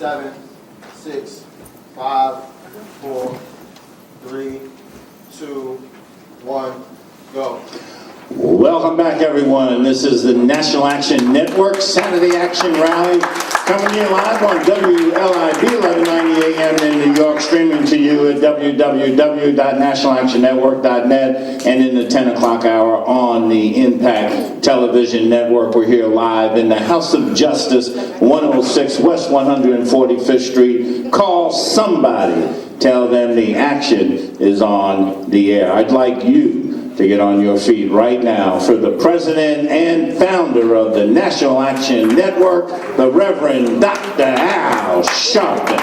7, 6, 5, 4, 3, 2, 1, go. Welcome back, everyone. This is the National Action Network Saturday Action Rally, coming to you live on WLIB 1190 AM in New York, streaming to you at www.nationalactionnetwork.net, and in the 10 o'clock hour on the Impact Television Network. We're here live in the House of Justice, 106 West 145th Street. Call somebody. Tell them the action is on the air. I'd like you to get on your feet right now for the president and founder of the National Action Network, the Reverend Dr. Al Sharpton.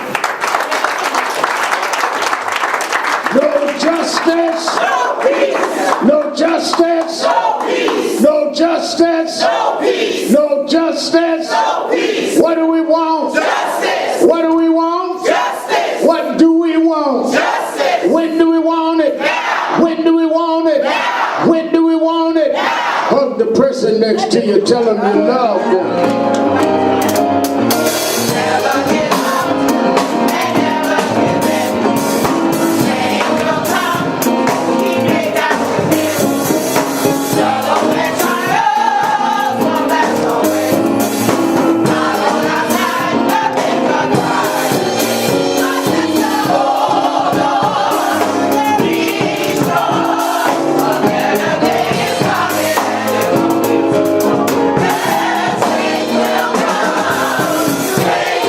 No justice, No peace! no justice, No peace! no justice, No peace! no justice. No peace! What do we want? Justice! What do we want? Justice! What do we want? Justice! When do we want it? Now! When do we want it? Now! When do we want it? Now! Hug the person next to you, tell him you love them. Never give up and never give in. Stay on your top, keep it down within. Struggle and triumph won't last always. Not on our side, nothing but pride. Hold on, be strong. A better day is coming and it won't be long. Change will come, change will come, change will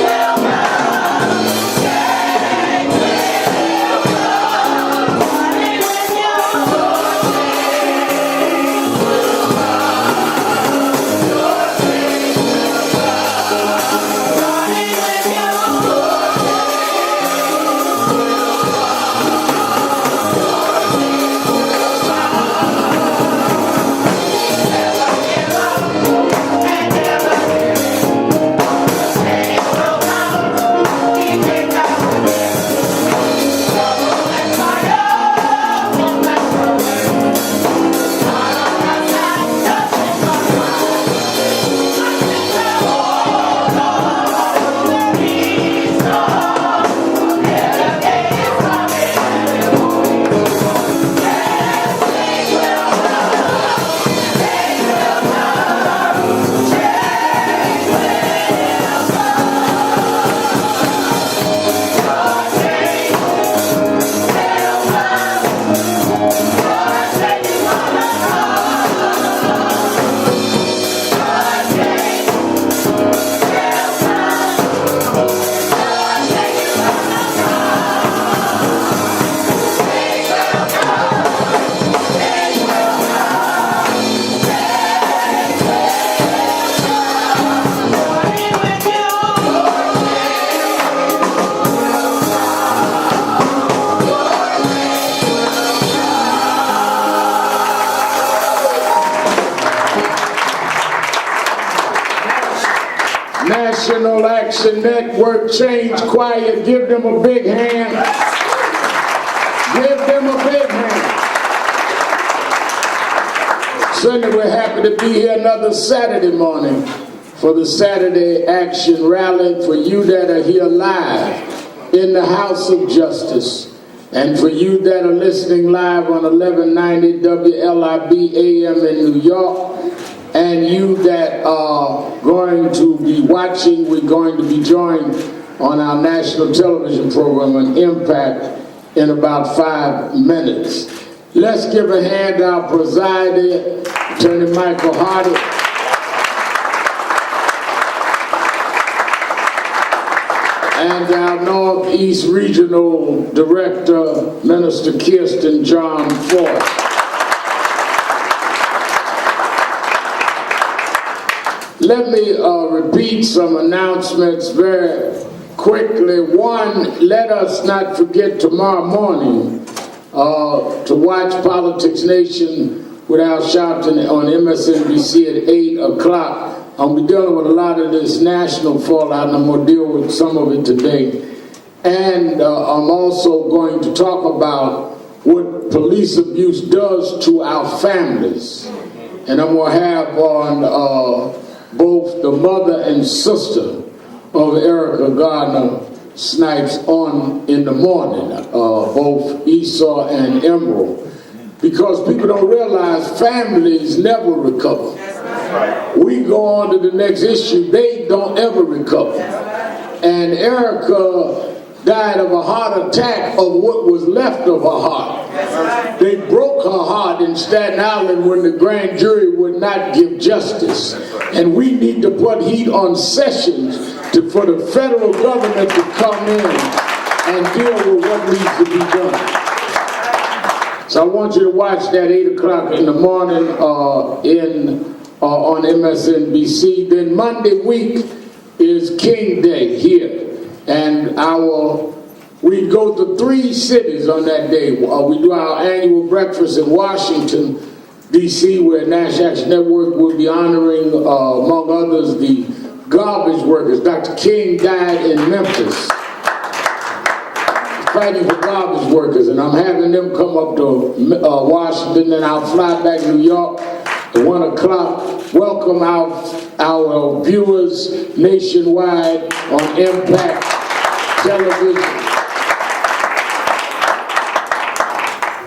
come. Only when you're National Action Network, Change Choir, give them a big hand. Give them a big hand. Certainly we're happy to be here another Saturday morning for the Saturday Action Rally, for you that are here live in the House of Justice, and for you that are listening live on 1190 WLIB AM in New York, and you that are going to be watching, we're going to be joined on our national television program on Impact in about 5 minutes. Let's give a hand to our presider, Attorney Michael Hardy. And our Northeast Regional Director, Minister Kirsten John Ford. Let me repeat some announcements very quickly. One, let us not forget tomorrow morning to watch Politics Nation with Al Sharpton on MSNBC at 8 o'clock. I'll be dealing with a lot of this national fallout, and I'm going to deal with some of it today. And I'm also going to talk about what police abuse does to our families. And I'm going to have on both the mother and sister of Erica Gardner Snipes on in the morning, both Esau and Emerald, because people don't realize families never recover. We go on to the next issue, they don't ever recover. And Erica died of a heart attack of what was left of her heart. They broke her heart in Staten Island when the grand jury would not give justice. And we need to put heat on Sessions for the federal government to come in and deal with what needs to be done. So I want you to watch that 8 o'clock in the morning on MSNBC. Then Monday week is King Day here. And we go to 3 cities on that day. We do our annual breakfast in Washington, D.C., where Nash Action Network will be honoring, among others, the garbage workers. Dr. King died in Memphis, fighting for garbage workers, and I'm having them come up to Washington, and I'll fly back to New York at 1 o'clock. Welcome our viewers nationwide on Impact Television.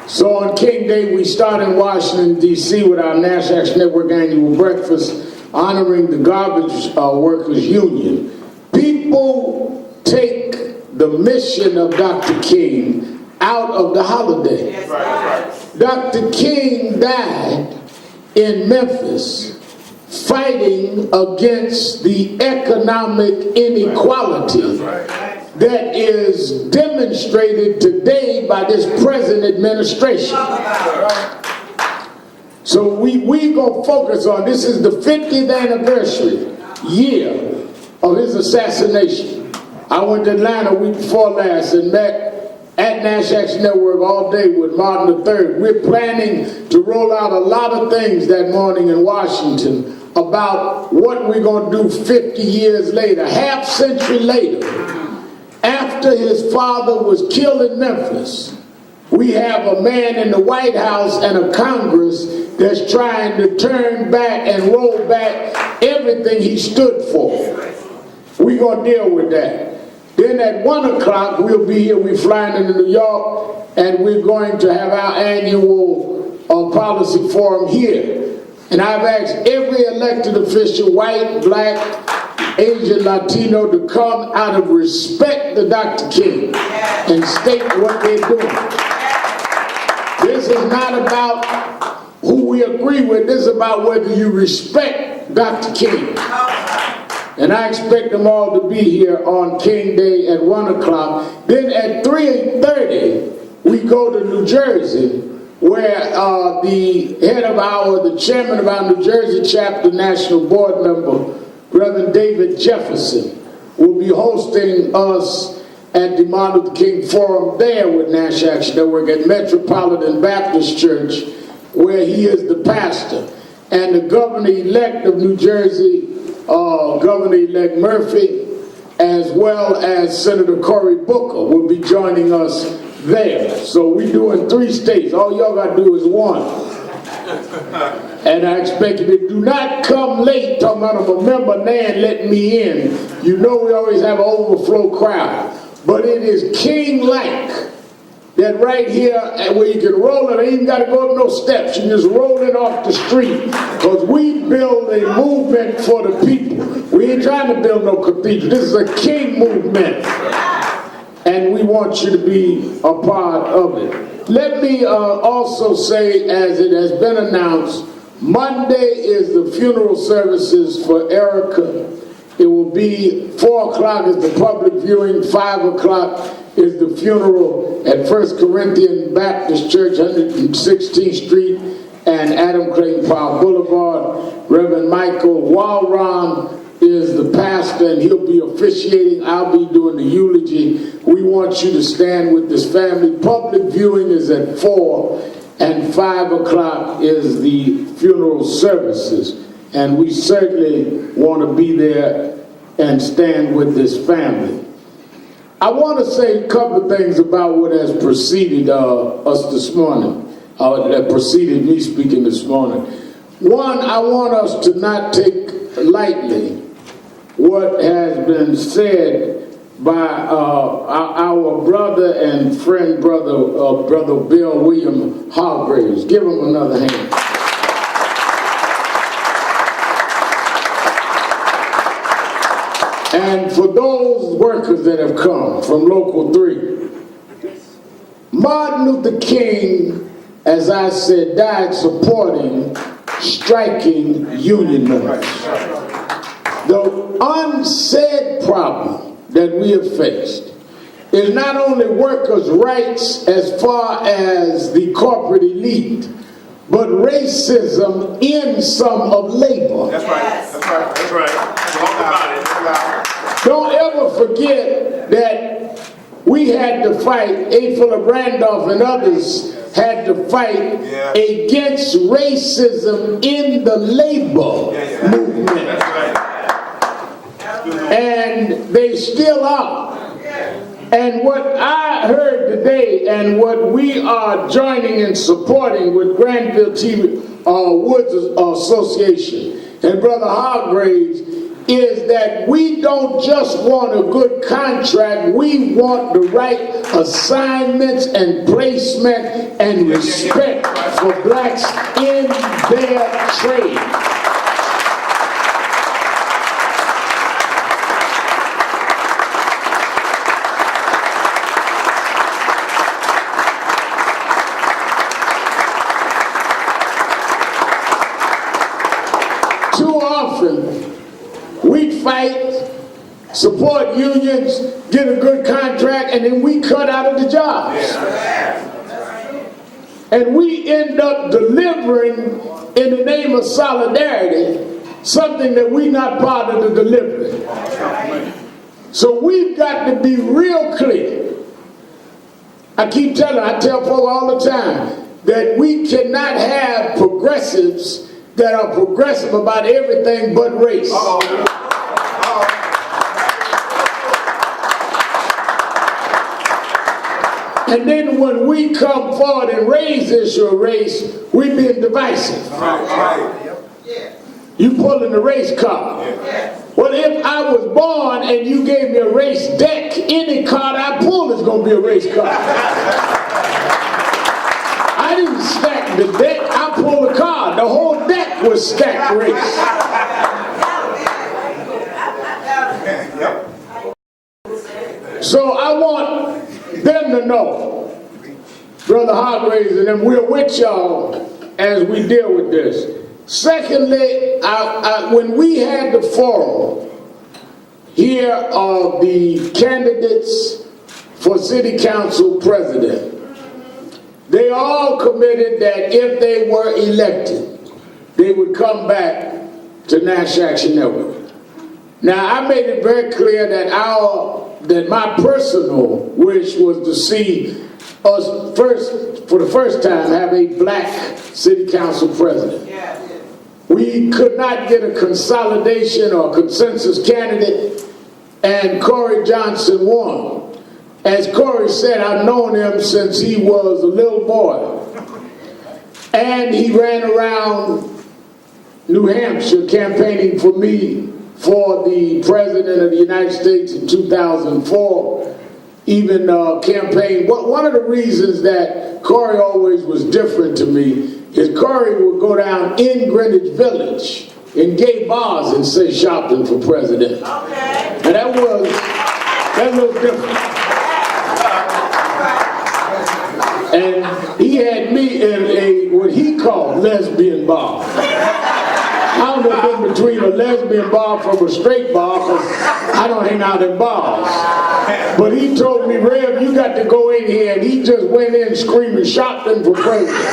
So on King Day, we start in Washington, D.C. with our Nash Action Network annual breakfast honoring the Garbage Workers Union. People take the mission of Dr. King out of the holiday. Dr. King died in Memphis fighting against the economic inequality that is demonstrated today by this present administration. So we gonna focus on, this is the 50th anniversary year of his assassination. I went to Atlanta a week before last and met at Nash Action Network all day with Martin III. We're planning to roll out a lot of things that morning in Washington about what we're gonna do 50 years later, half century later, after his father was killed in Memphis. We have a man in the White House and a Congress that's trying to turn back and roll back everything he stood for. We're going to deal with that. Then at 1 o'clock, we'll be here. We're flying into New York, and we're going to have our annual policy forum here. And I've asked every elected official, white, black, Asian, Latino, to come out of respect to Dr. King and state what they're doing. This is not about who we agree with. This is about whether you respect Dr. King. And I expect them all to be here on King Day at 1 o'clock. Then at 3:30, we go to New Jersey, where the chairman of our New Jersey chapter national board member, Reverend David Jefferson, will be hosting us at the Martin Luther King Forum there with Nash Action Network at Metropolitan Baptist Church, where he is the pastor. And the governor-elect of New Jersey, Governor-elect Murphy, as well as Senator Cory Booker, will be joining us there. So we're doing 3 states. All y'all got to do is 1. And I expect you to do not come late talking about a member Nan let me in. You know we always have an overflow crowd. But it is King-like that right here where you can roll it, ain't even got to go up no steps. You just roll it off the street. Because we build a movement for the people. We ain't trying to build no cathedral. This is a King movement. And we want you to be a part of it. Let me also say, as it has been announced, Monday is the funeral services for Erica. It will be 4 o'clock is the public viewing, 5 o'clock is the funeral at First Corinthian Baptist Church, 116th Street and Adam Clayton Powell Boulevard. Reverend Michael Walron is the pastor, and he'll be officiating. I'll be doing the eulogy. We want you to stand with this family. Public viewing is at 4, and 5 o'clock is the funeral services. And we certainly want to be there and stand with this family. I want to say a couple of things about what has preceded us this morning, that preceded me speaking this morning. One, I want us to not take lightly what has been said by our brother and friend, Brother Bill William Hargraves. Give him another hand. And for those workers that have come from Local 3, Martin Luther King, as I said, died supporting striking union members. The unsaid problem that we have faced is not only workers' rights as far as the corporate elite, but racism in some of labor. That's right. That's right. That's right. Talk about it. Don't ever forget that we had to fight, A. Philip Randolph and others had to fight against racism in the labor movement. That's right. And they still are. And what I heard today and what we are joining and supporting with Granville T. Woods Association and Brother Hargraves is that we don't just want a good contract, we want the right assignments and placement and respect for blacks in their trade. Too often, we fight, support unions, get a good contract, and then we cut out of the jobs. And we end up delivering, in the name of solidarity, something that we're not part of the delivery. So we've got to be real clear. I tell folks all the time that we cannot have progressives that are progressive about everything but race. And then when we come forward and raise the issue of race, we're being divisive. You pulling the race card. Well, if I was born and you gave me a race deck, any card I pull is going to be a race card. I didn't stack the deck, I pulled a card. The whole deck was stacked race. So I want them to know, Brother Hargraves and them, we're with y'all as we deal with this. Secondly, when we had the forum here of the candidates for city council president, they all committed that if they were elected, they would come back to National Action Network. Now, I made it very clear that my personal wish was to see us for the first time, have a black city council president. We could not get a consolidation or consensus candidate, and Corey Johnson won. As Corey said, I've known him since he was a little boy. And he ran around New Hampshire campaigning for me for the President of the United States in 2004. Even campaigned. One of the reasons that Corey always was different to me is Corey would go down in Greenwich Village in gay bars and say shopping for president. Okay. And that's a little different. And he had me in what he called lesbian bar. I don't know the difference between a lesbian bar from a straight bar, because I don't hang out in bars. But he told me, Rev, you got to go in here, and he just went in screaming, shopping for president.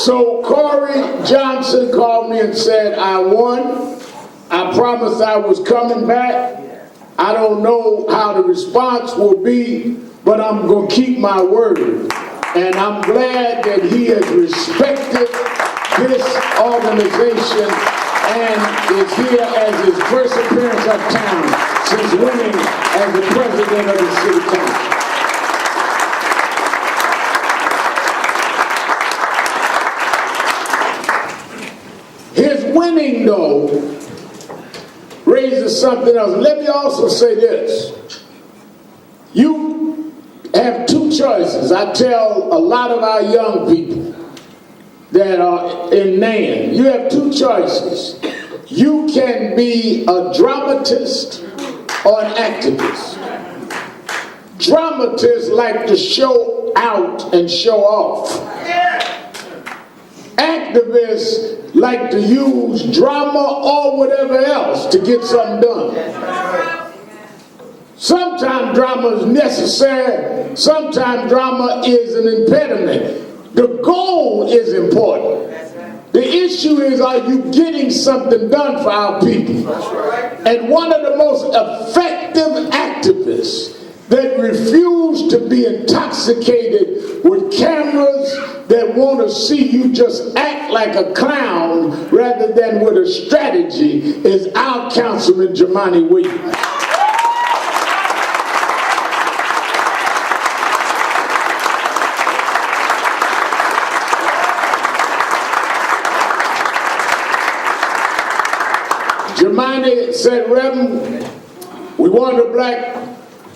So Corey Johnson called me and said, I won. I promised I was coming back. I don't know how the response will be, but I'm going to keep my word. And I'm glad that he has respected this organization and is here as his first appearance uptown since winning as the president of the city council. His winning, though, to something else. Let me also say this. You have two choices. I tell a lot of our young people that are in NAN, you have two choices. You can be a dramatist or an activist. Dramatists like to show out and show off. Activists like to use drama or whatever else to get something done. Sometimes drama is necessary, sometimes drama is an impediment. The goal is important. The issue is, are you getting something done for our people? And one of the most effective activists that refuse to be intoxicated with cameras that want to see you just act like a clown rather than with a strategy is our Councilman Jumaane Williams. Jumaane said, Reverend, we wanted a black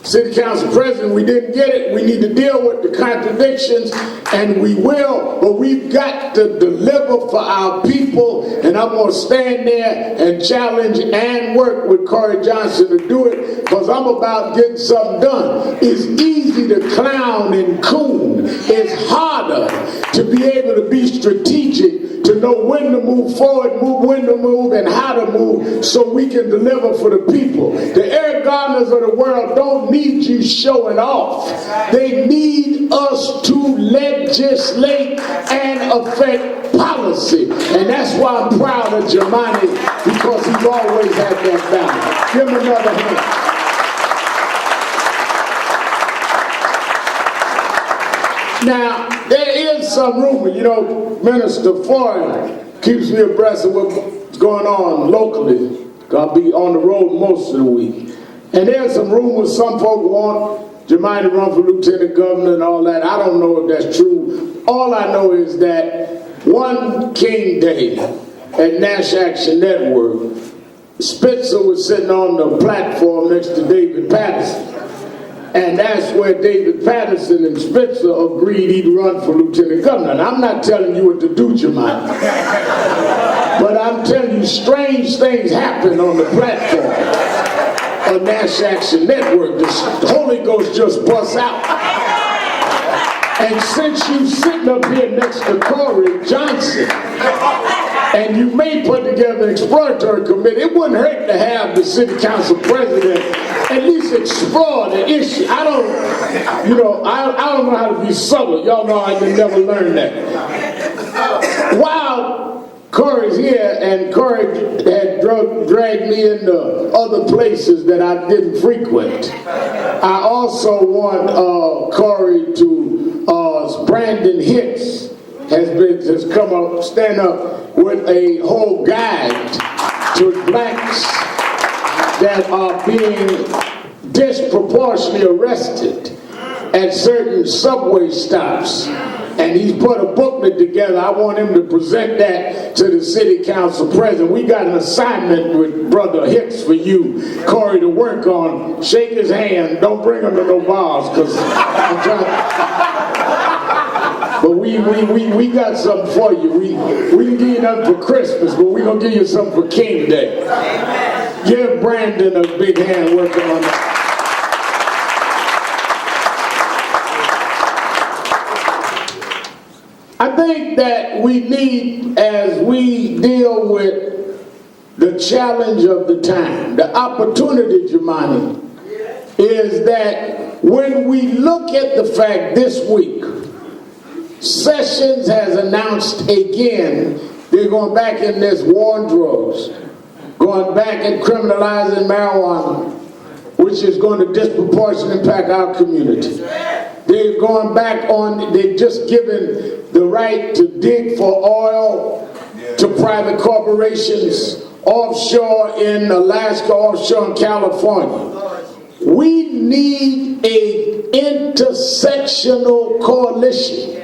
city council president. We didn't get it. We need to deal with the contradictions, and we will, but we've got to deliver for our people, and I'm going to stand there and challenge and work with Corey Johnson to do it, because I'm about getting something done. It's easy to clown and coon. It's harder to be able to be strategic, to know when to move forward, when to move, and how to move, so we can deliver for the people. The Eric Garners of the world don't need you showing off. They need us to legislate and affect policy. And that's why I'm proud of Jumaane, because he's always had that balance. Give him another hand. Now, there is some rumor, you know, Minister Floyd keeps me abreast of what's going on locally. I'll be on the road most of the week. And there's some rumors, some folk want Jumaane to run for lieutenant governor and all that. I don't know if that's true. All I know is that one King Day at Nash Action Network, Spitzer was sitting on the platform next to David Patterson. And that's where David Patterson and Spitzer agreed he'd run for lieutenant governor. And I'm not telling you what to do, Jumaane. But I'm telling you, strange things happen on the platform of Nash Action Network. The Holy Ghost just busts out. And since you're sitting up here next to Corey Johnson, and you may put together an exploratory committee, it wouldn't hurt to have the city council president at least explore the issue. I don't know how to be subtle. Y'all know I never learned that. While Corey's here, and Corey had dragged me into other places that I didn't frequent, I also want Corey to, Brandon Hicks has come up, stand up with a whole guide to blacks that are being disproportionately arrested at certain subway stops. And he's put a booklet together. I want him to present that to the city council president. We got an assignment with Brother Hicks for you, Corey, to work on. Shake his hand. Don't bring him to no bars, because I'm trying. But we got something for you. We didn't give you nothing for Christmas, but we're going to give you something for King Day. Give Brandon a big hand working on that. I think that we need, as we deal with the challenge of the time, the opportunity, Jumaane, is that when we look at the fact this week, Sessions has announced again they're going back in this war on drugs, going back and criminalizing marijuana, which is going to disproportionately impact our community. They've gone back on, they've just given the right to dig for oil to private corporations offshore in Alaska, offshore in California. We need an intersectional coalition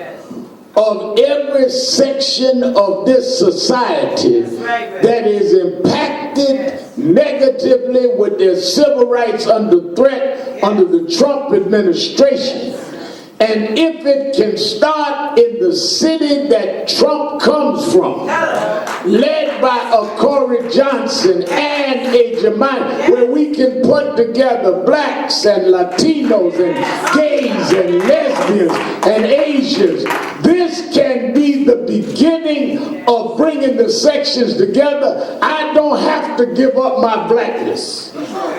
of every section of this society that is impacted, negatively with their civil rights under threat under the Trump administration. And if it can start in the city that Trump comes from, led by a Corey Johnson and a Jumaine, where we can put together blacks and Latinos and gays and lesbians and Asians, this can be the beginning of bringing the sections together. I don't have to give up my blackness.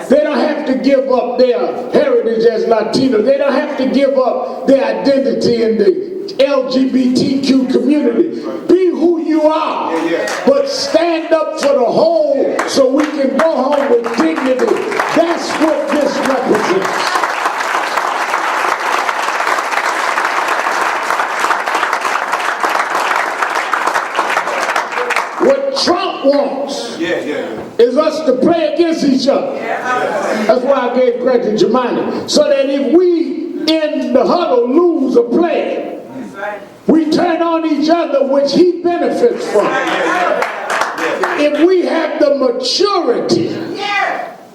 They don't have to give up their heritage as Latinos. They don't have to give up their identity in the LGBTQ community. Be who you are, but stand up for the whole so we can go home with dignity. That's what this represents. What Trump wants is us to play against each other. That's why I gave credit to Jumaine. So that if we in the huddle lose a play, we turn on each other, which he benefits from. If we have the maturity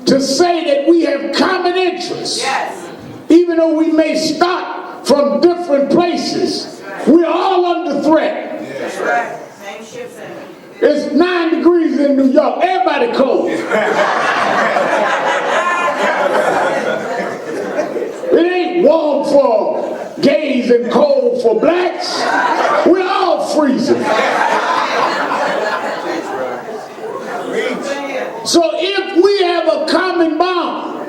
to say that we have common interests, even though we may start from different places, we're all under threat. It's 9 degrees in New York. Everybody cold. It ain't warm for gays and cold for blacks. We're all freezing. So if we have a common bond,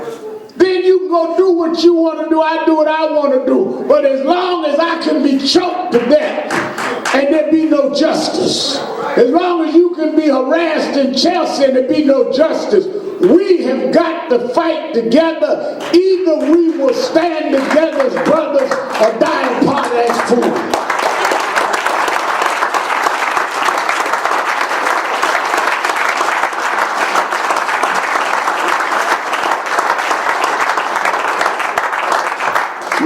then you can go do what you want to do. I do what I want to do. But as long as I can be choked to death and there be no justice, as long as you can be harassed in Chelsea and there be no justice, we have got to fight together. Either we will stand together as brothers or die apart as fools.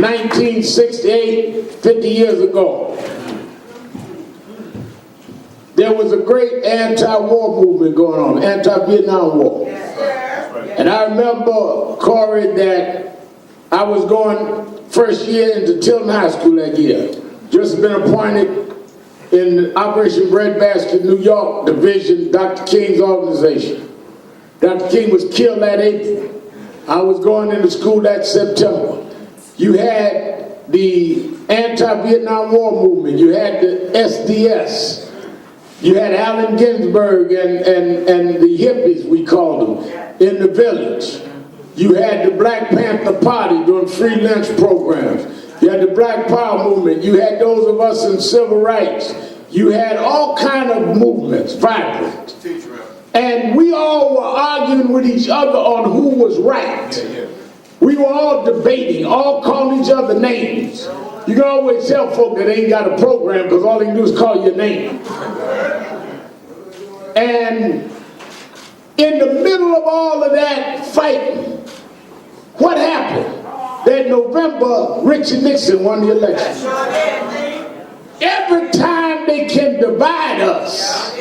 (1968), 50 years ago, there was a great anti-war movement going on, anti-Vietnam War. And I remember, Corey, that I was going first year into Tilton High School that year. Just been appointed in Operation Breadbasket, New York Division, Dr. King's organization. Dr. King was killed that April. I was going into school that September. You had the anti-Vietnam War movement. You had the SDS. You had Allen Ginsberg and the hippies, we called them, in the village. You had the Black Panther Party doing free lunch programs. You had the Black Power movement. You had those of us in civil rights. You had all kind of movements, vibrant. And we all were arguing with each other on who was right. We were all debating, all calling each other names. You can always tell folk that they ain't got a program because all they can do is call your name. And in the middle of all of that fighting, what happened? That November, Richard Nixon won the election. Every time they can divide us,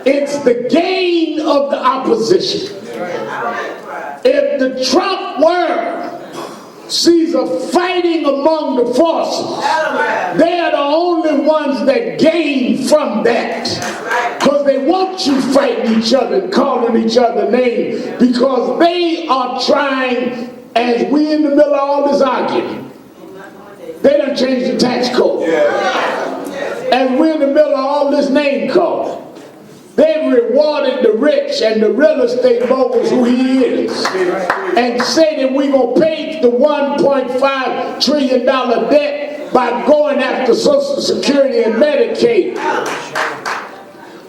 it's the gain of the opposition. If the Trump world sees a fighting among the forces, they are the only ones that gain from that. Because they want you fighting each other and calling each other names, because they are trying, as we in the middle of all this arguing, they done changed the tax code. As we're in the middle of all this name calling, they've rewarded the rich and the real estate moguls who he is, and say that we're going to pay the $1.5 trillion debt by going after Social Security and Medicaid.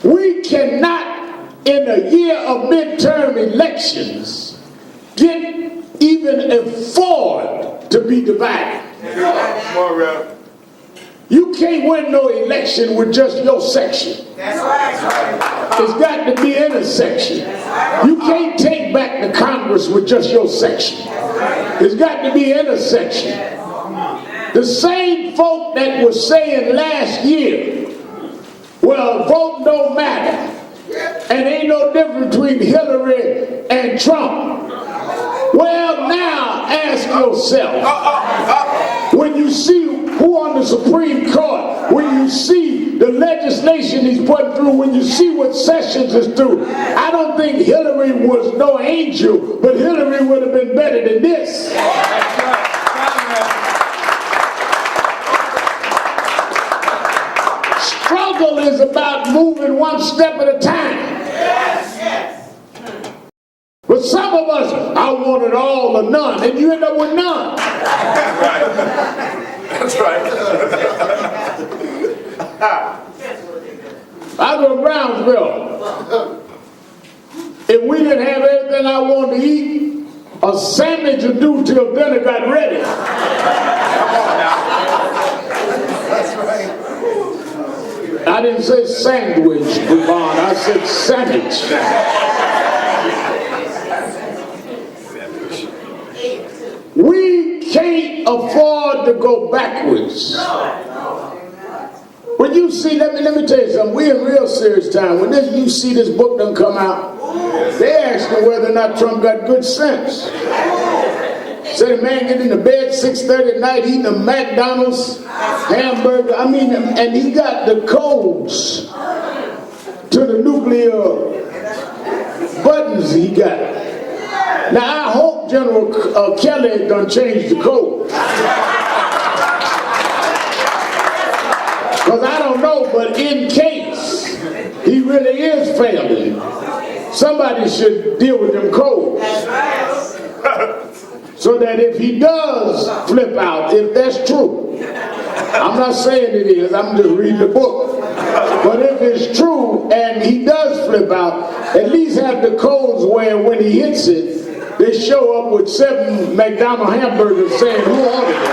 We cannot, in a year of midterm elections, even afford to be divided. You can't win no election with just your section. That's right. It's got to be intersection. You can't take back the Congress with just your section. It's got to be intersection. The same folk that was saying last year, well, vote don't matter. And ain't no difference between Hillary and Trump. Well, now ask yourself, when you see who on the Supreme Court, when you see the legislation he's putting through, when you see what Sessions is through, I don't think Hillary was no angel, but Hillary would have been better than this. Struggle is about moving one step at a time. But some of us, I want it all or none, and you end up with none. That's right. I go to Brownsville. If we didn't have everything I wanted to eat, a sandwich would do till dinner got ready. Come on now. That's right. I didn't say sandwich, Devon. I said sandwich. We can't afford to go backwards. When you see, let me tell you something. We're in real serious time. When you see this book done come out, they asking whether or not Trump got good sense. Say the man get into bed 6:30 at night eating a McDonald's hamburger. I mean, and he got the codes to the nuclear buttons he got. Now I hope General Kelly done changed the code. Because I don't know, but in case he really is failing, somebody should deal with them codes. So that if he does flip out, if that's true, I'm not saying it is, I'm just reading the book. But if it's true and he does flip out, at least have the codes where when he hits it, they show up with 7 McDonald's hamburgers saying, who ordered it?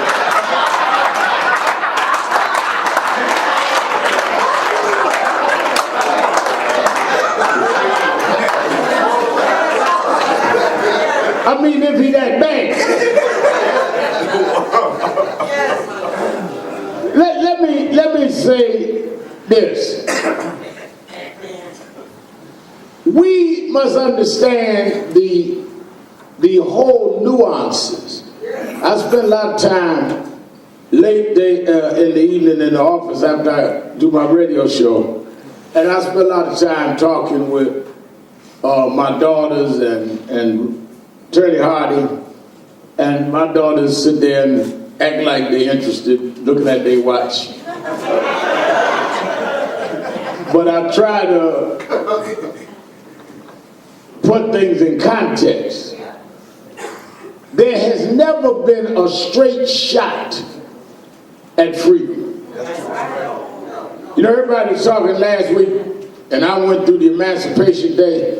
I mean, if he that bad. Let me say this. We must understand the whole nuances. I spend a lot of time late day in the evening in the office after I do my radio show, and I spend a lot of time talking with my daughters and Attorney Hardy, and my daughters sit there and act like they're interested, looking at their watch. But I try to put things in context. There has never been a straight shot at freedom. You know, everybody was talking last week, and I went through the Emancipation Day.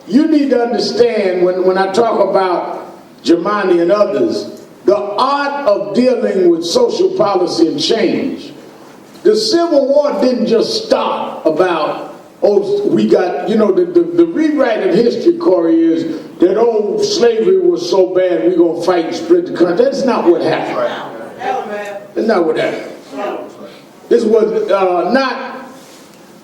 You need to understand when I talk about Germani and others, the art of dealing with social policy and change. The Civil War didn't just start about, we got, you know, the rewrite of history, Corey, is that slavery was so bad we're going to fight and split the country. That's not what happened. That's not what happened. This was not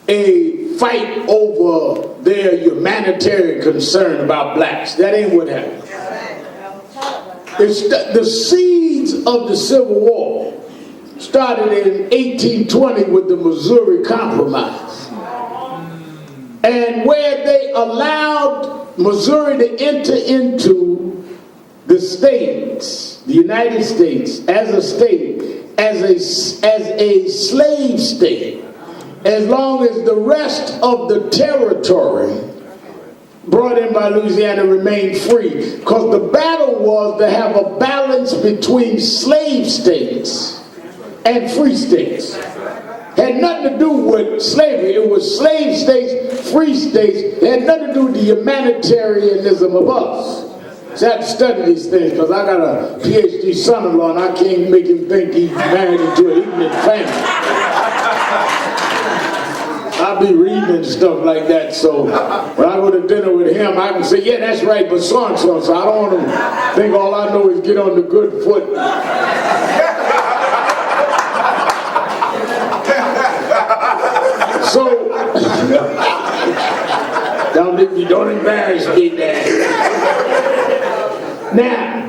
a fight over their humanitarian concern about blacks. That ain't what happened. It's the seeds of the Civil War started in 1820 with the Missouri Compromise, and where they allowed Missouri to enter into the states, the United States, as a state, as a slave state, as long as the rest of the territory brought in by Louisiana remained free. Because the battle was to have a balance between slave states and free states. Had nothing to do with slavery. It was slave states, free states. It had nothing to do with the humanitarianism of us. So I had to study these things because I got a PhD son-in-law and I can't make him think he's married into an ignorant family. I'll be reading and stuff like that, so when I go to dinner with him, I can say, yeah, that's right, but so-and-so, so I don't want to think all I know is get on the good foot. So, me. Don't embarrass me, Dad. Now,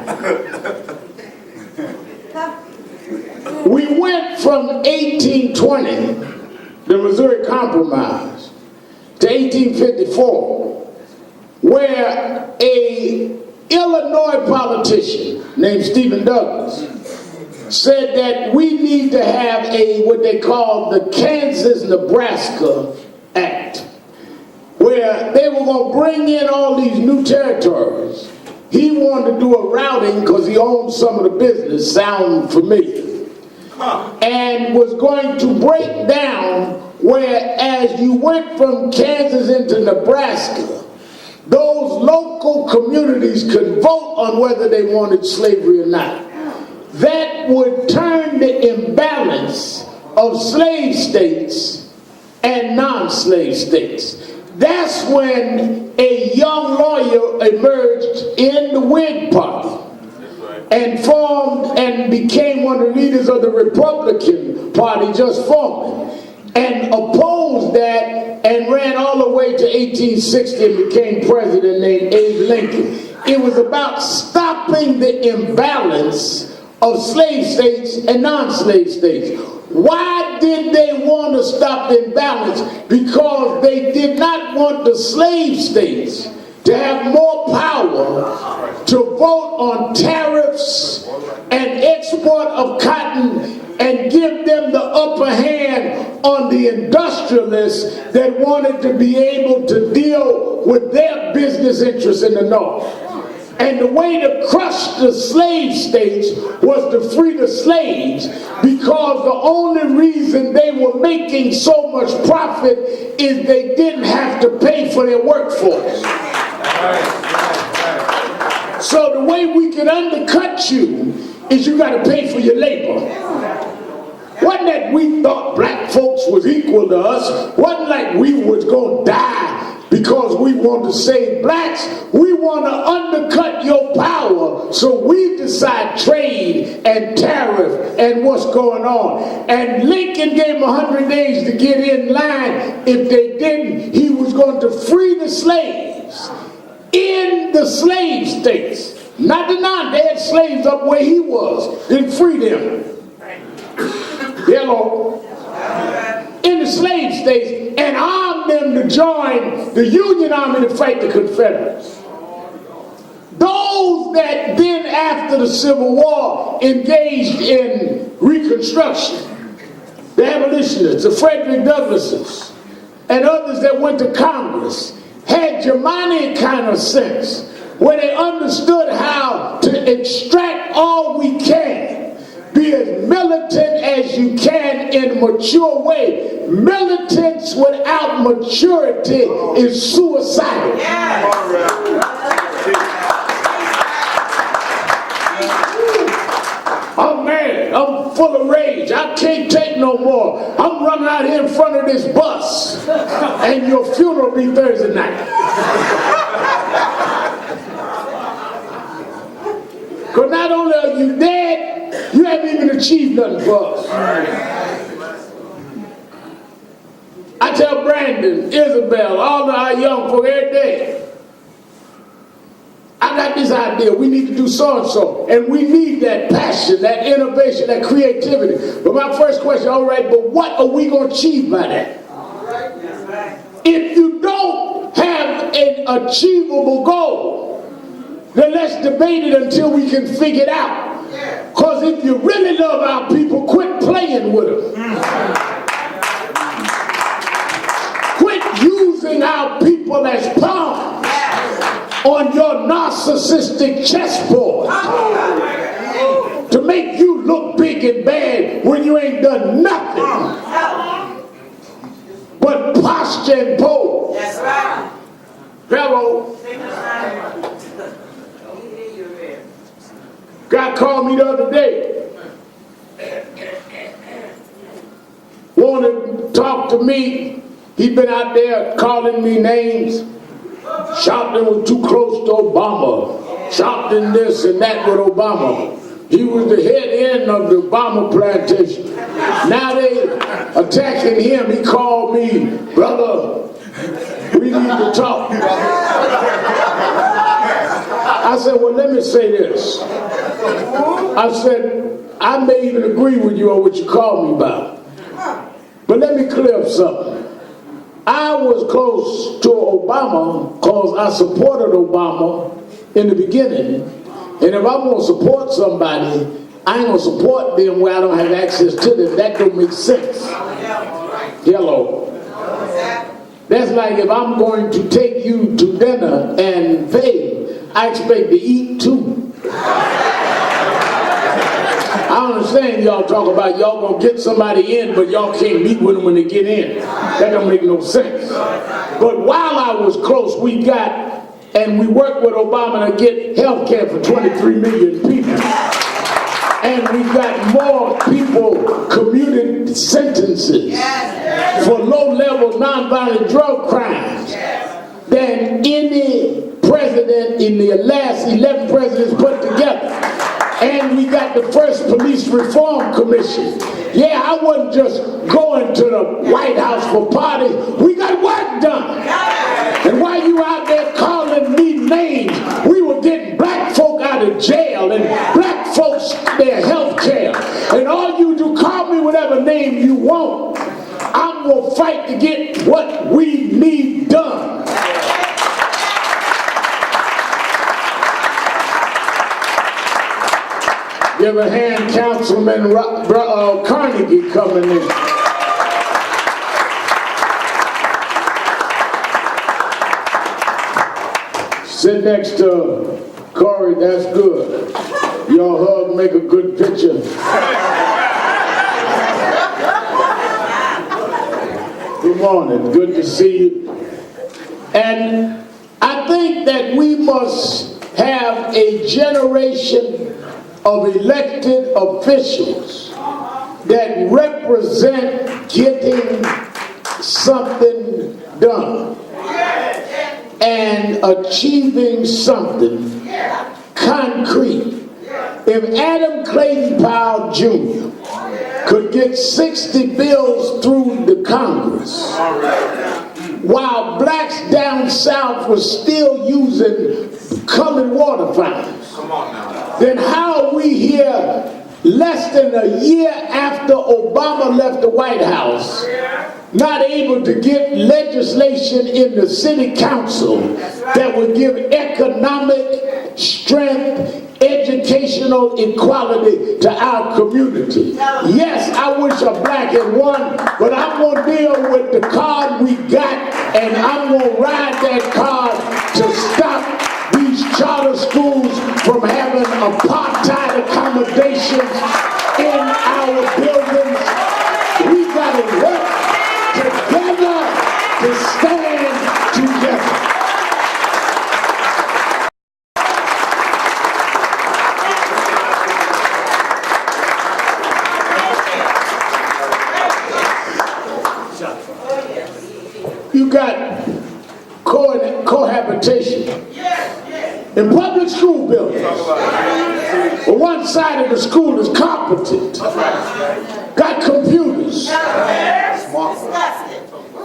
we went from 1820, the Missouri Compromise, to 1854, where a Illinois politician named Stephen Douglas said that we need to have what they call the Kansas-Nebraska Act, where they were going to bring in all these new territories. He wanted to do a routing because he owned some of the business, sound familiar, and was going to break down where as you went from Kansas into Nebraska, those local communities could vote on whether they wanted slavery or not. That would turn the imbalance of slave states and non-slave states. That's when a young lawyer emerged in the Whig Party and formed and became one of the leaders of the Republican Party just forming, and opposed that and ran all the way to 1860 and became president, named Abe Lincoln. It was about stopping the imbalance of slave states and non-slave states. Why did they want to stop the imbalance? Because they did not want the slave states to have more power to vote on tariffs and export of cotton and give them the upper hand on the industrialists that wanted to be able to deal with their business interests in the North. And the way to crush the slave states was to free the slaves, because the only reason they were making so much profit is they didn't have to pay for their workforce. So the way we can undercut you is you got to pay for your labor. Wasn't that we thought black folks was equal to us? Wasn't like we was going to die because we want to save blacks. We want to undercut your power, so we decide trade and tariff and what's going on. And Lincoln gave them 100 days to get in line. If they didn't, he was going to free the slaves in the slave states. Not the non, they had slaves up where he was. Then free them. Hello. In the slave states, and arm them to join the Union Army to fight the Confederates. Those that then, after the Civil War, engaged in Reconstruction, the abolitionists, the Frederick Douglasses, and others that went to Congress, had Germanic kind of sense, where they understood how to extract all we can. Be as militant as you can in a mature way. Militance without maturity is suicidal. I'm mad. I'm full of rage. I can't take no more. I'm running out here in front of this bus, and your funeral will be Thursday night. Because not only are you dead, you haven't even achieved nothing for us. I tell Brandon, Isabel, all of our young folk every day, I got this idea, we need to do so-and-so, and we need that passion, that innovation, that creativity. But my first question, all right, but what are we going to achieve by that? If you don't have an achievable goal, then let's debate it until we can figure it out. Because if you really love our people, quit playing with them. Quit using our people as pawns on your narcissistic chessboard to make you look big and bad when you ain't done nothing but posture and pose. That's right. Hello. God called me the other day. Wanted to talk to me. He'd been out there calling me names. Sharpton was too close to Obama. Sharpton this and that with Obama. He was the head end of the Obama plantation. Now they attacking him. He called me, brother, We need to talk. I said, well, let me say this. I said, I may even agree with you on what you called me about. But let me clear up something. I was close to Obama because I supported Obama in the beginning. And if I'm going to support somebody, I ain't going to support them where I don't have access to them. That don't make sense. Hello. That's like if I'm going to take you to dinner and pay, I expect to eat too. I understand y'all talk about y'all gonna get somebody in, but y'all can't meet with them when they get in. That don't make no sense. But while I was close, we got, and we worked with Obama to get health care for 23 million people. And we got more people commuted sentences for low-level nonviolent drug crimes than any president in the last 11 presidents put together. And we got the first police reform commission. Yeah, I wasn't just going to the White House for parties. We got work done. And while you out there calling me names, we were getting black folk out of jail and black folks their health care. And all you do, call me whatever name you want. I'm going to fight to get what we need done. Give a hand, Councilman Carnegie coming in. Sit next to Corey, that's good. Your hug make a good picture. Good morning, good to see you. And I think that we must have a generation of elected officials that represent getting something done and achieving something concrete. If Adam Clayton Powell Jr. could get 60 bills through the Congress, while blacks down south were still using colored water fountains, then how are we here less than a year after Obama left the White House, not able to get legislation in the city council that would give economic strength, educational equality to our community? Yes, I wish a black had won, but I'm going to deal with the card we got, and I'm going to ride that card to stop these charter schools from having apartheid accommodations in our buildings. We got to work together to stand together. You got cohabitation in public school buildings. Well, one side of the school is competent, got computers,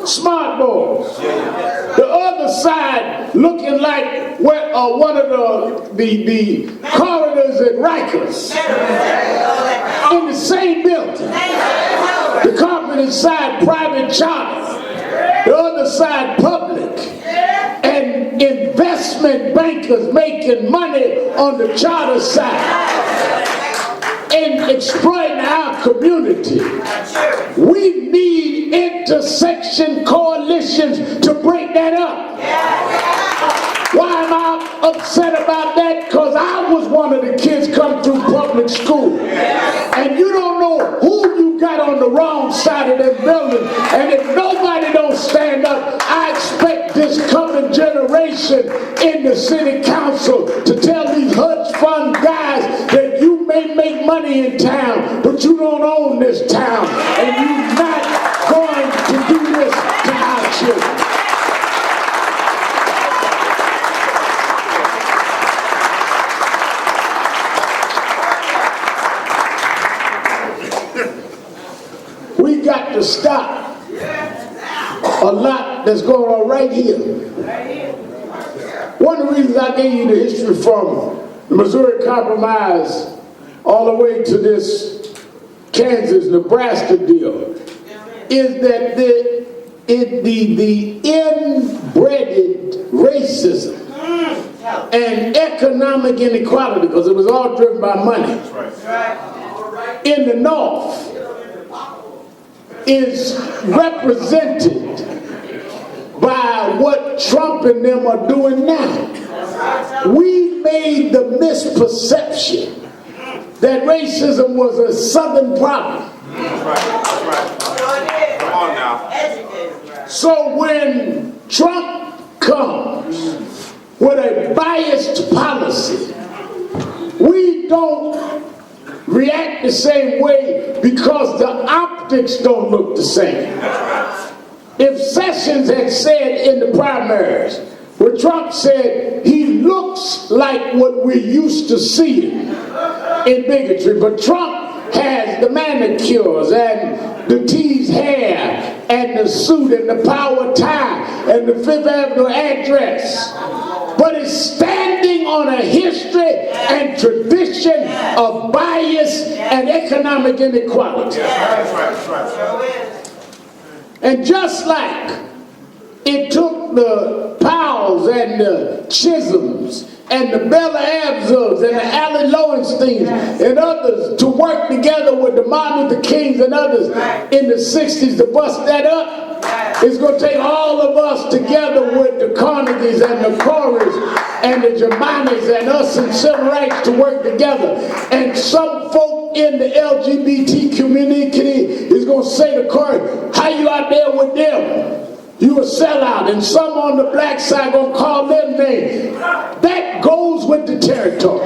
smart boards. The other side looking like one of the corridors at Rikers in the same building. The competent side private charter, the other side public, and investment bankers making money on the charter side and exploiting our community. We need intersection coalitions to break that up. Why am I upset about that? Because I was one of the kids come through public school. And you don't know who you got on the wrong side of that building. And if nobody don't stand up, I expect this coming generation in the city council to tell these hedge fund guys that you may make money in town, but you don't own this town. And you're not going to do this to our children. We got to stop a lot lot that's going on right here. One of the reasons I gave you the history from the Missouri Compromise all the way to this Kansas-Nebraska deal is that the inbred racism and economic inequality, because it was all driven by money, in the North is represented by what Trump and them are doing now. We made the misperception that racism was a Southern problem. Come on now. So when Trump comes with a biased policy, we don't react the same way because the optics don't look the same. If Sessions had said in the primaries, where Trump said he looks like what we're used to seeing in bigotry, but Trump has the manicures and the teased hair and the suit and the power tie and the Fifth Avenue address, but is standing on a history and tradition of bias and economic inequality. And just like it took the Powells and the Chisholms and the Bella Abzels and the Allen Lowensteins and others to work together with the Martin Luther Kings and others in the 60s to bust that up, it's going to take all of us together with the Carnegies and the Corys and the Jemimas and us in civil rights to work together. And some folk in the LGBT community is going to say to Corey, how you out there with them? You a sellout. And some on the black side going to call them names. That goes with the territory.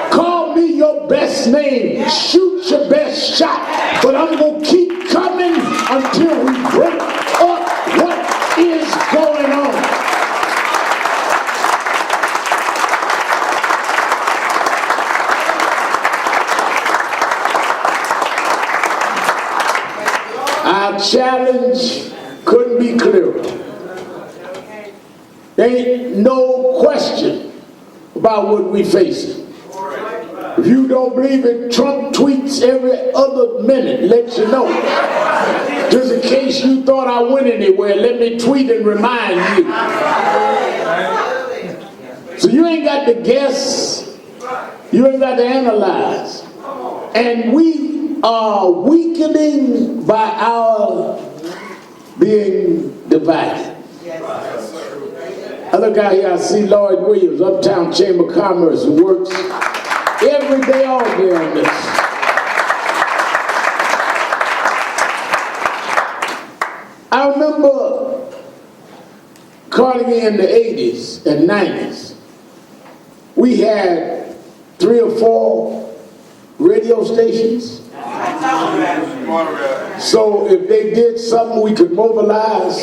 Call me your best name. Shoot your best shot. But I'm going to keep coming until we break up what is going on. Our challenge couldn't be clearer. There ain't no question about what we facing. If you don't believe it, Trump tweets every other minute, let you know. Just in case you thought I went anywhere, let me tweet and remind you. So you ain't got to guess, you ain't got to analyze. And we are weakening by our being divided. I look out here, I see Lloyd Williams, Uptown Chamber of Commerce, who works every day, all day on this. I remember Carnegie in the 80s and 90s. We had 3 or 4 radio stations. So if they did something, we could mobilize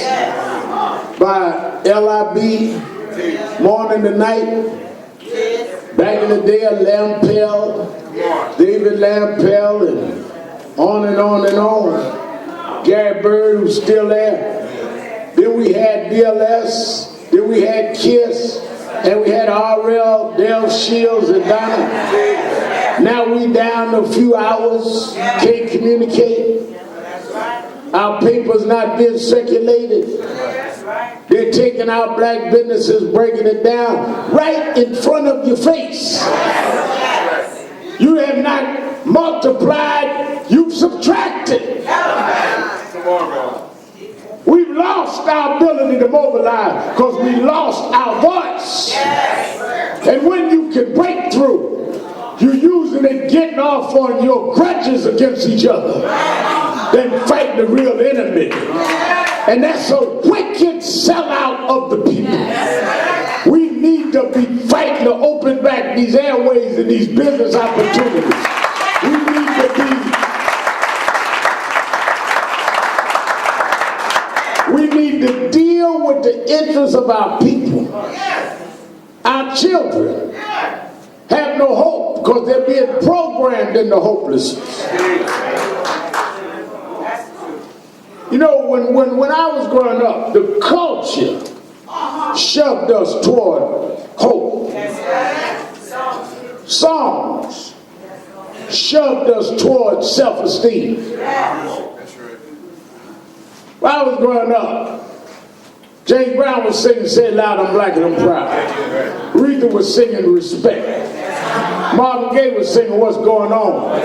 by LIB, morning to night. Back in the day, Lampel, David Lampel, and on and on and on. Gary Bird, who's still there. Then we had BLS, then we had KISS, and we had RL, Dale Shields, and Donna. Now we down a few hours, can't communicate. Our paper's not being circulated. They're taking our black businesses, breaking it down right in front of your face. You have not multiplied, you've subtracted. We've lost our ability to mobilize because we lost our voice. And when you can break through, you're using it, getting off on your grudges against each other, than fighting the real enemy. And that's a wicked sellout of the people. We need to be fighting to open back these airways and these business opportunities. We need to deal with the interests of our people. Our children have no hope because they're being programmed into hopelessness. You know, when I was growing up, the culture shoved us toward hope. Songs shoved us toward self-esteem. When I was growing up, James Brown was singing, "Say it loud, I'm black and I'm proud." Aretha was singing "Respect." Marvin Gaye was singing "What's Going On."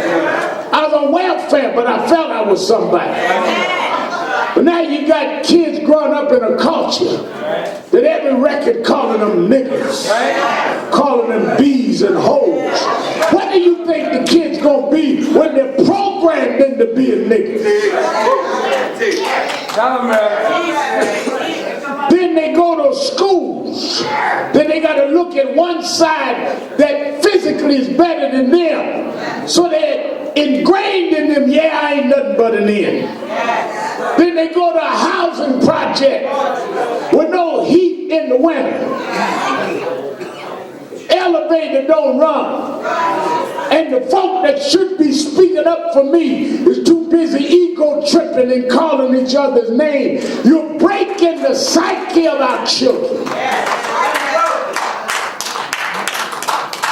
I was on welfare, but I felt I was somebody. But now you got kids growing up in a culture that every record calling them niggas, calling them bees and hoes. What do you think the kids gonna be when they're programmed into being niggas? Then they go to schools. Then they got to look at one side that physically is better than them. So they're ingrained in them, yeah, I ain't nothing but an end. Then they go to a housing project with no heat in the winter. Elevator don't run. And the folk that should be speaking up for me is too busy ego tripping and calling each other's name. You're breaking the psyche of our children.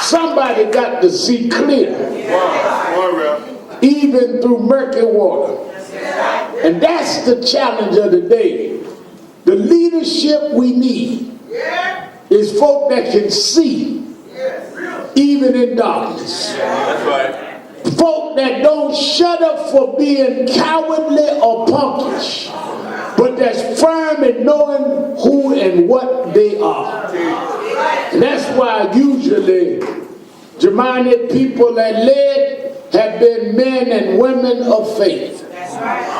Somebody got to see clear, even through murky water. And that's the challenge of the day. The leadership we need is folk that can see even in darkness. That's right. Folk that don't shut up for being cowardly or punkish, but that's firm in knowing who and what they are. And that's why usually Germanic people that led have been men and women of faith.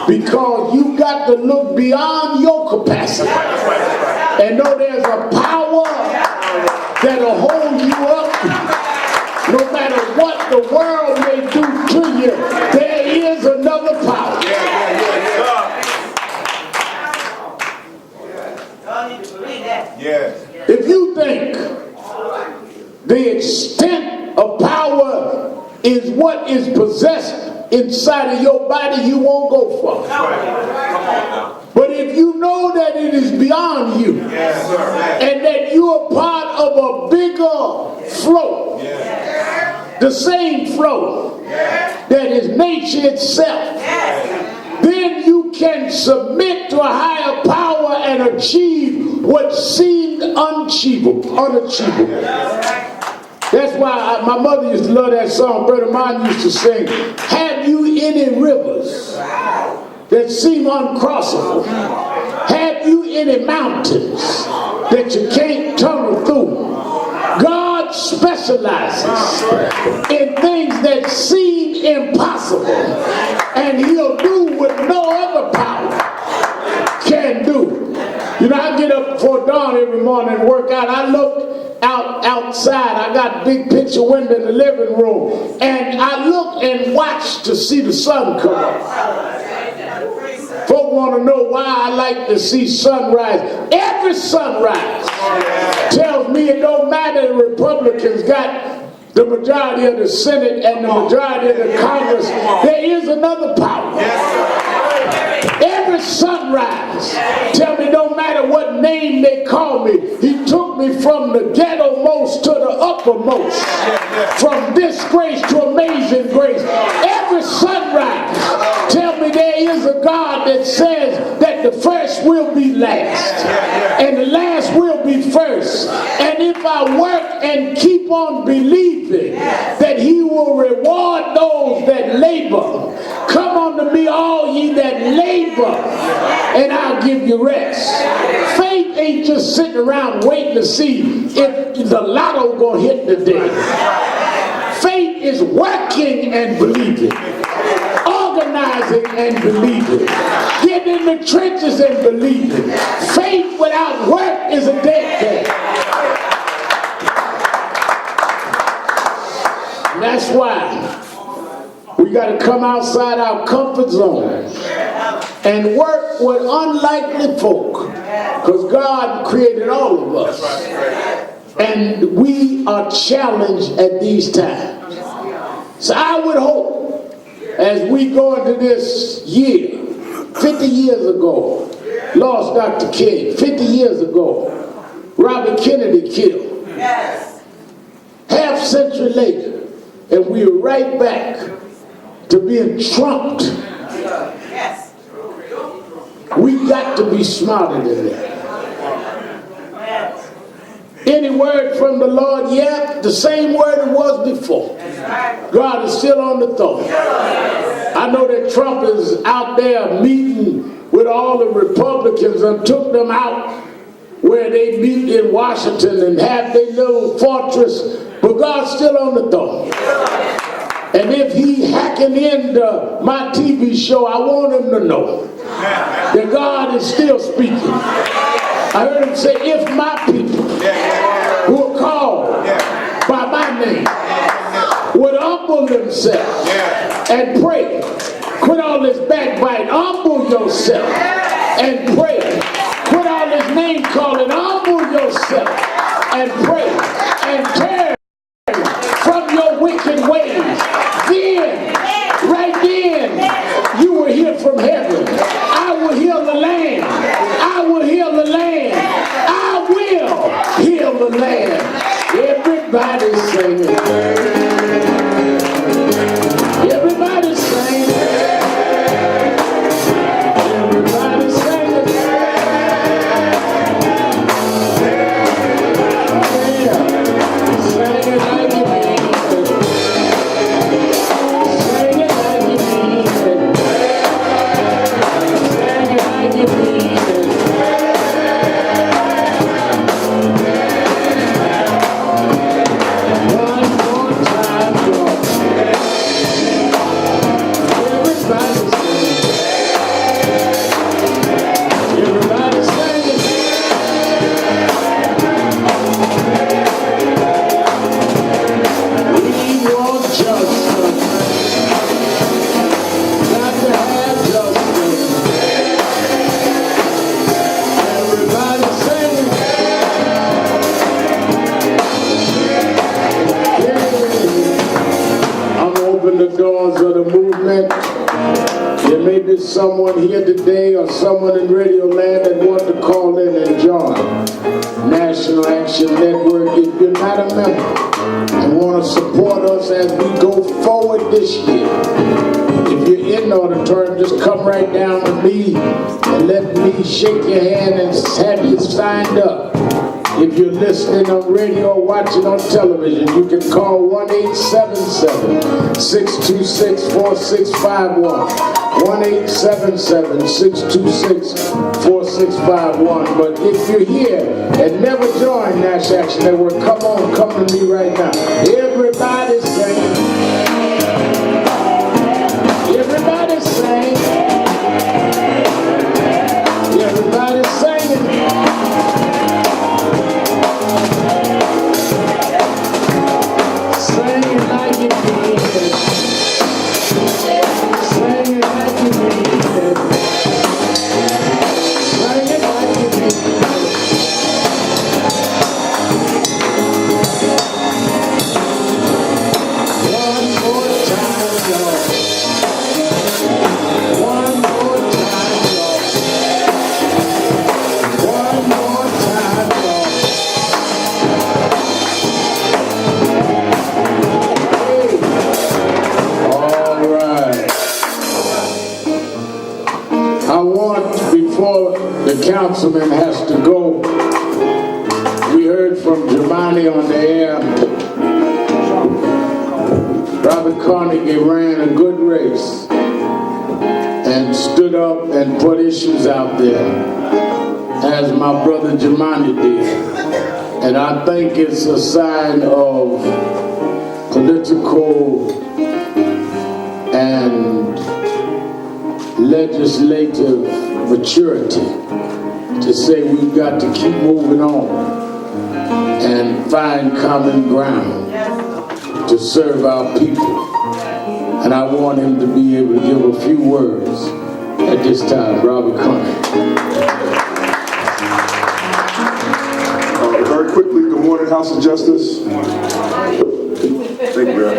Because you got to look beyond your capacity and know there's a power that'll hold you up. No matter what the world may do to you, there is another power. If you think the extent of power is what is possessed inside of your body, you won't go far. But if you know that it is beyond you, and that you are part of a bigger flow, the same flow that is nature itself, then you can submit to a higher power and achieve what seemed unachievable. That's why my mother used to love that song. Brother mine used to sing, "Have you any rivers that seem uncrossable? Have you any mountains that you can't tunnel through?" God specializes in things that seem impossible, and he'll do what no other power can do. You know, I get up before dawn every morning and work out. I look outside. I got a big picture window in the living room, and I look and watch to see the sun come up. Folk want to know why I like to see sunrise. Every sunrise tells me it don't matter the Republicans got the majority of the Senate and the majority of the Congress. There is another power. Every sunrise tell me no matter what name they call me, he took me from the ghetto most to the uppermost, from disgrace to amazing grace. Every sunrise tell me there is a God that says that the first will be last and the last will be first. And if I work and keep on believing that he will reward those that labor, come unto me all ye that labor, and I'll give you rest. Faith ain't just sitting around waiting to see if the lotto gonna hit today. Faith is working and believing, organizing and believing, getting in the trenches and believing. Faith without work is a dead thing. And that's why we got to come outside our comfort zone and work with unlikely folk, because God created all of us, and we are challenged at these times. So I would hope as we go into this year 50 years ago, lost Dr. King. 50 years ago, Robert Kennedy killed. Yes. Half century later, and we're right back to being trumped. Yes. We got to be smarter than that. Any word from the Lord yet? The same word it was before. God is still on the throne. I know that Trump is out there meeting with all the Republicans and took them out where they meet in Washington and have their little fortress, but God's still on the throne. And if he hacking into my TV show, I want him to know that God is still speaking. I heard him say, if my people who are called by my name would humble themselves and pray, quit all this backbite, humble yourself and pray, quit all this name calling, humble yourself and pray and turn from your wicked ways. Then, right then, you will hear from heaven. I will heal the land. I will heal the land. I will heal the land. Everybody's singing. Everybody's singing. Everybody's singing. Yeah. Singing like you mean it. Singing like you mean it. Singing like you mean it. One more time, Lord. Everybody's singing. Everybody's singing. We want justice. Got to have justice. Everybody's singing. I'm gonna open the doors of the movement. There may be someone here today or someone in Radio Land that want to call in and join National Action Network. If you're not a member and want to support us as we go forward this year, if you're in the auditorium, just come right down to me and let me shake your hand and have you signed up. If you're listening on radio or watching on television, you can call 1-877-626-4651. 1-877-626-4651. But if you're here and never joined Nash Action Network, come on, come to me right now. Everybody sing. Everybody sing. Everybody singing. Singing like you mean it. Singing like you mean it. Singing like you mean it. One more time, Lord. One more time, Lord. One more time, Lord. All right. I want, before the councilman has to go, we heard from Giovanni on the air. Robert Carnegie ran a good race and stood up and put issues out there, as my brother Giovanni did. And I think it's a sign of political and legislative maturity to say we've got to keep moving on and find common ground to serve our people. And I want him to be able to give a few words at this time. Robert Carnegie. Very quickly, good morning, House of Justice. Thank you, Brad.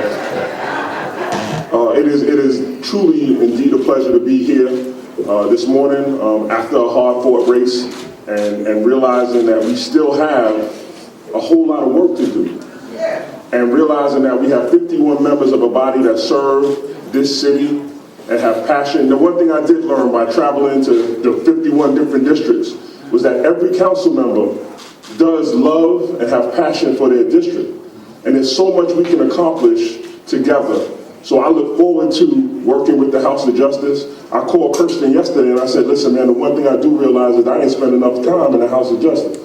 It is truly indeed a pleasure to be here this morning after a hard-fought race and realizing that we still have a whole lot of work to do. And realizing that we have 51 members of a body that serve this city and have passion. The one thing I did learn by traveling to the 51 different districts was that every council member does love and have passion for their district. And there's so much we can accomplish together. So I look forward to working with the House of Justice. I called Kirsten yesterday and I said, listen, man, the one thing I do realize is I didn't spend enough time in the House of Justice.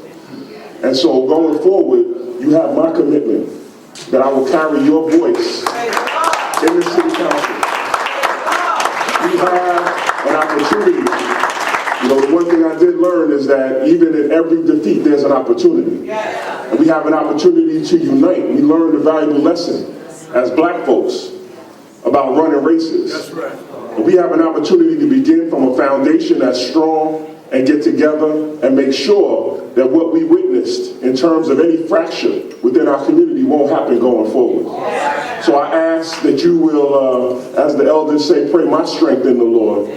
And so going forward, you have my commitment that I will carry your voice in the city council. You have an opportunity. You know, the one thing I did learn is that even in every defeat, there's an opportunity. And we have an opportunity to unite. We learned a valuable lesson as black folks about running races. That's right. And we have an opportunity to begin from a foundation that's strong and get together and make sure that what we witnessed in terms of any fracture within our community won't happen going forward. So I ask that you will, as the elders say, pray my strength in the Lord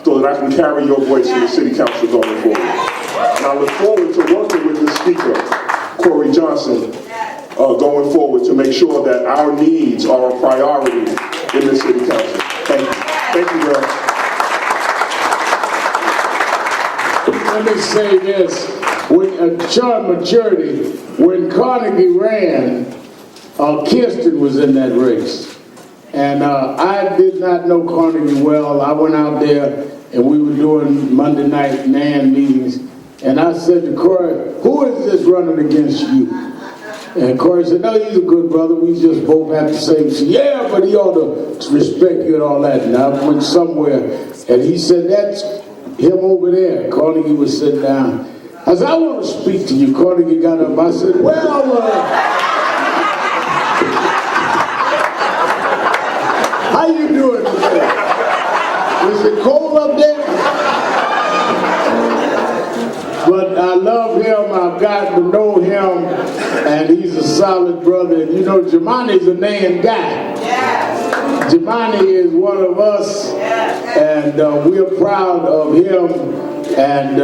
so that I can carry your voice in the city council going forward. And I look forward to working with the speaker, Corey Johnson, going forward to make sure that our needs are a priority in the city council. Thank you. Thank you, Bill. Let me say this, when Sean Maturity, when Carnegie ran, Kirsten was in that race. And I did not know Carnegie well. I went out there and we were doing Monday night NAN meetings. And I said to Corey, who is this running against you? And Corey said, no, he's a good brother. We just both have the same. Said, yeah, but he ought to respect you and all that. And I went somewhere and he said, that's him over there. Carnegie was sitting down. I said, I want to speak to you. Carnegie got up. I said, well, how you doing today? Is it cold up there? But I love him. I've gotten to know him, and he's a solid brother. And you know, Jemani's a NAN guy. Yes. Jemani is one of us, and we're proud of him. And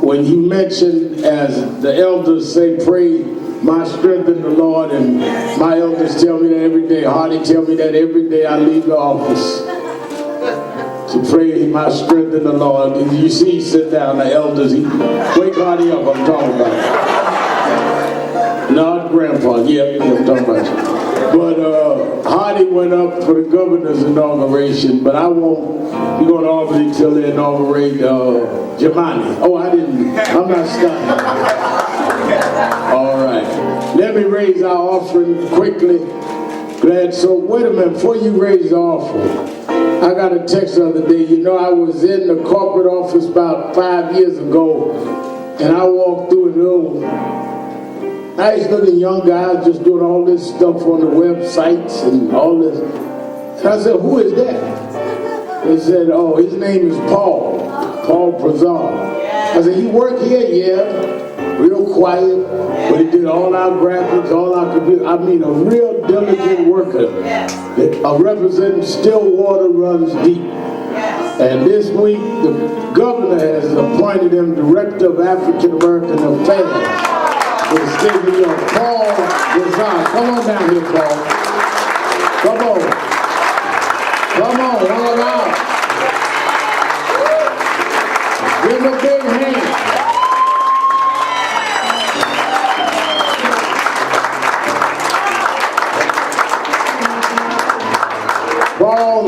when you mentioned, as the elders say, pray my strength in the Lord, and my elders tell me that every day. Hardy tell me that every day I leave the office to pray my strength in the Lord. And you see, he sit down, the elders, he wake Hardy up, I'm talking about. Not Grandpa, yeah, I'm talking about you. But Hardy went up for the governor's inauguration, but I won't be going to Albany till they inaugurate Jemani. Oh, I'm not stopping. All right. Let me raise our offering quickly. Glad. So wait a minute, before you raise the offering, I got a text the other day. You know, I was in the corporate office about 5 years ago, and I walked through a little nice looking young guy just doing all this stuff on the websites and all this. And I said, who is that? They said, oh, his name is Paul Prezar. I said, he worked here? Yeah, real quiet, but he did all our graphics, all our computer. I mean, a real diligent worker. Representing Stillwater runs deep. And this week, the governor has appointed him Director of African American Affairs for the state of New York. Paul Prezar. Come on down here, Paul. Come on. Come on, all out. Give him a big hand. Paul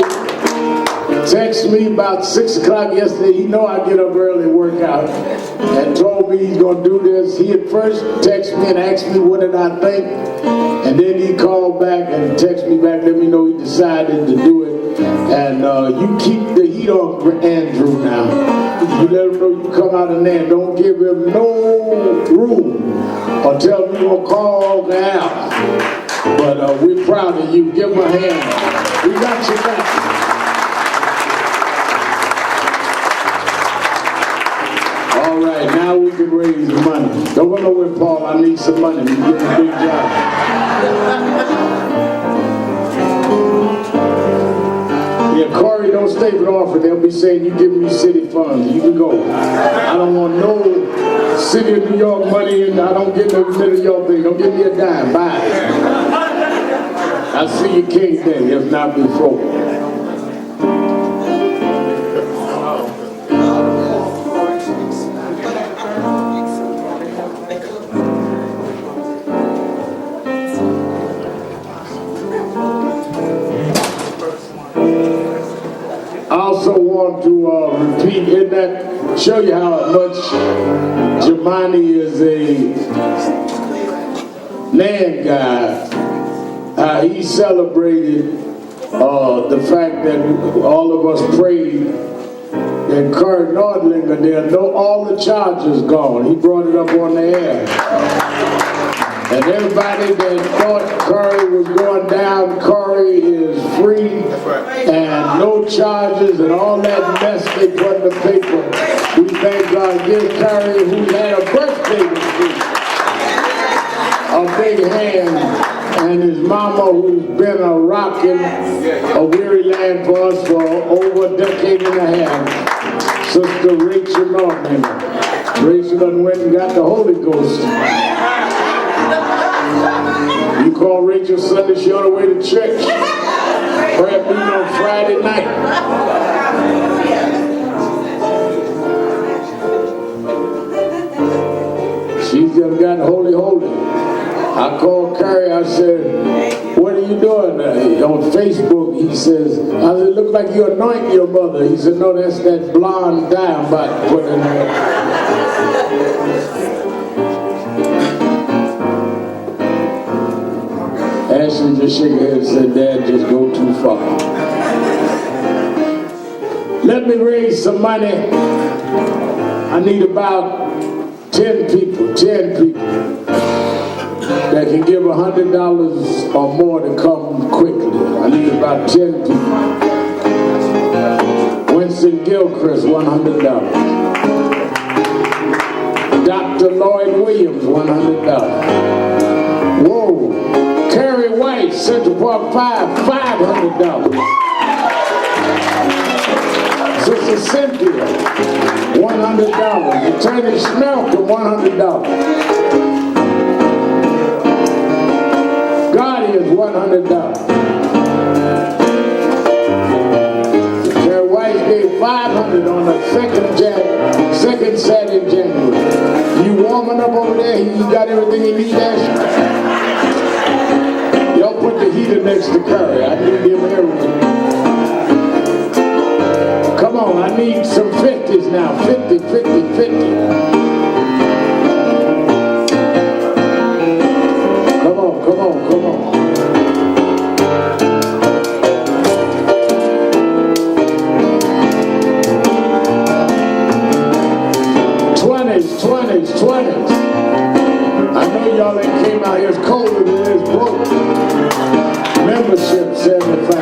texted me about 6 o'clock yesterday. He know I get up early and work out, and told me he's going to do this. He had first texted me and asked me what did I think, and then he called back and texted me back, let me know he decided to do it. And you keep the heat on Andrew now. You let him know you come out of there. Don't give him no room or tell him you're going to call now. But we're proud of you. Give him a hand. We got you back. All right, now we can raise the money. Don't go nowhere, Paul. I need some money. You're doing a big job. And Corey, don't stay for the offering. They'll be saying, you give me city funds. You can go. I don't want no city of New York money, and I don't get no city of New York thing. Don't give me a dime. Bye. I'll see you King's Day, if not before. I also want to repeat in that, show you how much Jemani is a land guy. He celebrated the fact that all of us prayed that Curry Nordlinger there, all the charges gone. He brought it up on the air. And everybody that thought Curry was going down, Curry is free and no charges and all that mess they put in the paper. We thank God. Give Curry, who had a birthday this week, a big hand, and his mama, who's been a rockin', a weary land for us for over a decade and a half, Sister Rachel Nordlinger. Rachel done went and got the Holy Ghost. You call Rachel Sunday, she on the way to church. Prayer meeting on Friday night. She's just got holy. I called Curry, I said, what are you doing? On Facebook, he says, I said, look like you anoint your mother. He said, no, that's that blonde dye I'm about to put in there. Ashley just shook her head and said, Dad, just go too far. Let me raise some money. I need about 10 people that can give $100 or more to come quickly. I need about 10 people. Winston Gilchrist, $100. Dr. Lloyd Williams, $100. Whoa. Kerry White, Central Park 5, $500. Sister Cynthia, $100. Attorney Smelton, $100. Guardians, $100. Kerry White gave $500 on the second Saturday in January. You warming up over there? You got everything you need, Ashley? Y'all put the heater next to Curry. I need him everything. Come on, I need some 50s now. 50. Come on. 20s. I know y'all ain't came out here, it's colder than this boat. Membership, $75.